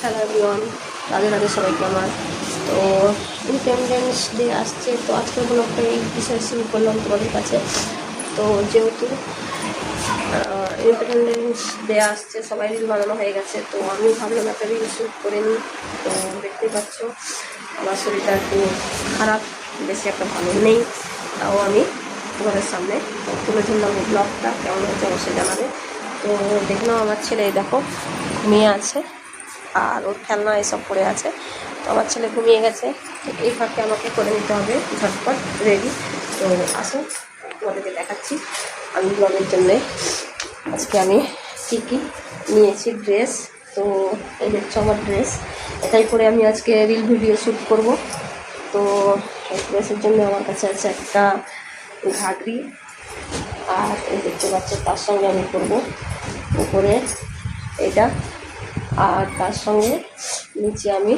Hello everyone, Radhe Radhe সবাইকে আমার। তো ইন্ডিপেন্ডেন্স ডে আসছে, তো আজকের ব্লগটা এই বিষয়ে শুরু করলাম তোমাদের কাছে। তো যেহেতু ইন্ডিপেন্ডেন্স ডে আসছে, সবাই রিল বানানো হয়ে গেছে, তো আমি ভাবলাম একটা রিল শ্যুট করে নিই। তো দেখতেই পাচ্ছ আমার শরীরটা একটু খারাপ, বেশি একটা ভালো নেই, তাও আমি তোমাদের সামনে তুলে ধরলাম এই ব্লগটা। কেমন হচ্ছে অবশ্যই জানাবে। তো দেখলাম আমার ছেলে দেখো ঘুমিয়ে আছে, আর ওর খেলনা এসব পড়ে আছে। তো আমার ছেলে ঘুমিয়ে গেছে, তো এই ফাঁকে আমাকে করে নিতে হবে ঝটপট রেডি। তো আসো তোমাদেরকে দেখাচ্ছি আমি ব্লগের জন্যে আজকে আমি কী কী নিয়েছি ড্রেস। তো এই হচ্ছে আমার ড্রেস, এটাই পরে আমি আজকে রিল ভিডিও শ্যুট করব। তো এই ড্রেসের জন্য আমার কাছে আছে একটা ঘাগরি, আর এই দেখতে পাচ্ছি তার সঙ্গে আমি করবো উপরে এটা, আর তার সঙ্গে নিচে আমি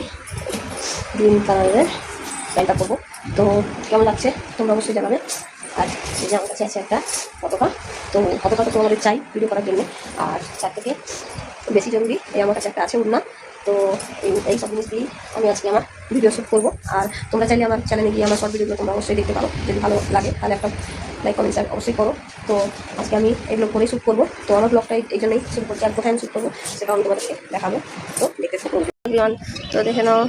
গ্রিন কালারের প্যান্টটা করবো। তো কেমন লাগছে তোমরা অবশ্যই জানাবে। আর এই যে আমার কাছে আছে একটা পতাকা, তো পতাকা তো তোমাদের চাই ভিডিও করার জন্য। আর তার থেকে বেশি জরুরি এই আমার কাছে একটা আছে উড়না। তো এই সব জিনিস দিয়েই আমি আজকে আমার ভিডিও শ্যুট করবো। আর তোমরা চাইলে আমার চ্যানেলে গিয়ে আমার শর্ট ভিডিওগুলো তোমরা অবশ্যই দেখতে পারো, যদি ভালো লাগে তাহলে একটা লাইক কমেন্ট শেয়ার অবশ্যই করো। তো আজকে আমি এগুলো করেই শ্যুট করবো। তো আমার ব্লগটা এই জন্যই শুরু করছি, আর কোথায় আমি শ্যুট করবো সেটা আমি তোমাদেরকে দেখাবো। তো দেখতে থাকবো। তো দেখে নাও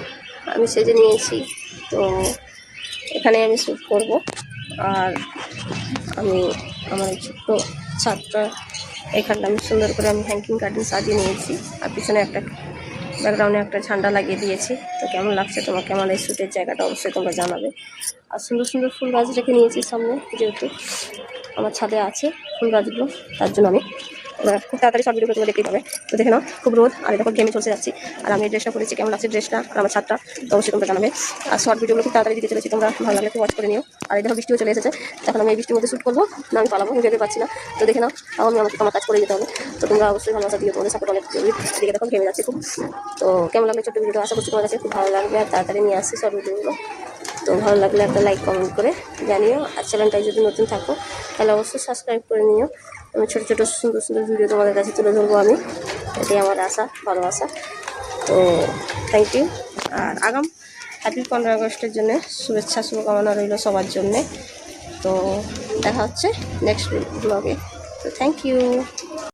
আমি সেজে নিয়েছি, তো এখানে আমি শ্যুট করব। আর আমি আমার এই ছোট্ট ছাদটা এখানটা আমি সুন্দর করে আমি হ্যাঙ্কিং কার্টেন সাজিয়ে নিয়েছি, আর পিছনে একটা ব্যাকগ্রাউন্ডে একটা ঝান্ডা লাগিয়ে দিয়েছি। তো কেমন লাগছে তোমাকে আমার এই শ্যুটের জায়গাটা অবশ্যই তোমরা জানাবে। আর সুন্দর সুন্দর ফুল গাছ রেখে নিয়েছি সামনে, যেহেতু আমার ছাদে আছে ফুল গাছগুলো, তার জন্য আমি খুব তাড়াতাড়ি শর্ট ভিডিও তোমরা দেখতেই পাবে। তো দেখে নাও খুব রোদ, আর দেখো গেমে চলতে যাচ্ছি, আর আমি এই ড্রেসটা করেছি। কেমন লাগছে ড্রেসটা আর আমার ছাদটা তো অবশ্যই তোমরা জানাবে। আর শর্ট ভিডিওগুলো খুব তাড়াতাড়ি দিতে চলেছি, তোমরা ভালো লাগলে একটু ওয়াচ করে নিও। আর এই দেখো বৃষ্টিও চলে এসেছে, এখন আমি এই বৃষ্টির মধ্যে শ্যুট করবো না আমি পালাবো, আমি ভেবে পাচ্ছি না। তো দেখে নাও আমি আমাকে আমার কাজ করে যেতে হবে। তো তোমরা অবশ্যই ভালোবাসা দিও, তোমাদের সাপোর্ট অনেক জরুরি। এদিকে দেখো ঘেমে যাচ্ছে খুব। তো কেমন লাগলে ছোট্ট ভিডিওটা, আশা করছি তোমার কাছে খুব ভালো লাগবে, আর তাড়াতাড়ি নিয়ে আসছি শর্ট ভিডিওগুলো। তো ভালো লাগলে একটা লাইক কমেন্ট করে জানিও, আর চ্যানেলটায় যদি নতুন থাকো তাহলে অবশ্যই সাবস্ক্রাইব করে নিও। আমি ছোটো ছোটো সুন্দর সুন্দর ভিডিও তোমাদের কাছে তুলে ধরবো আমি, এটাই আমার আশা, ভালোবাসা। তো থ্যাংক ইউ। আর আগাম হ্যাপি 15 আগস্টের জন্য শুভেচ্ছা শুভকামনা রইল সবার জন্যে। তো দেখা হচ্ছে নেক্সট ব্লগে। তো থ্যাংক ইউ।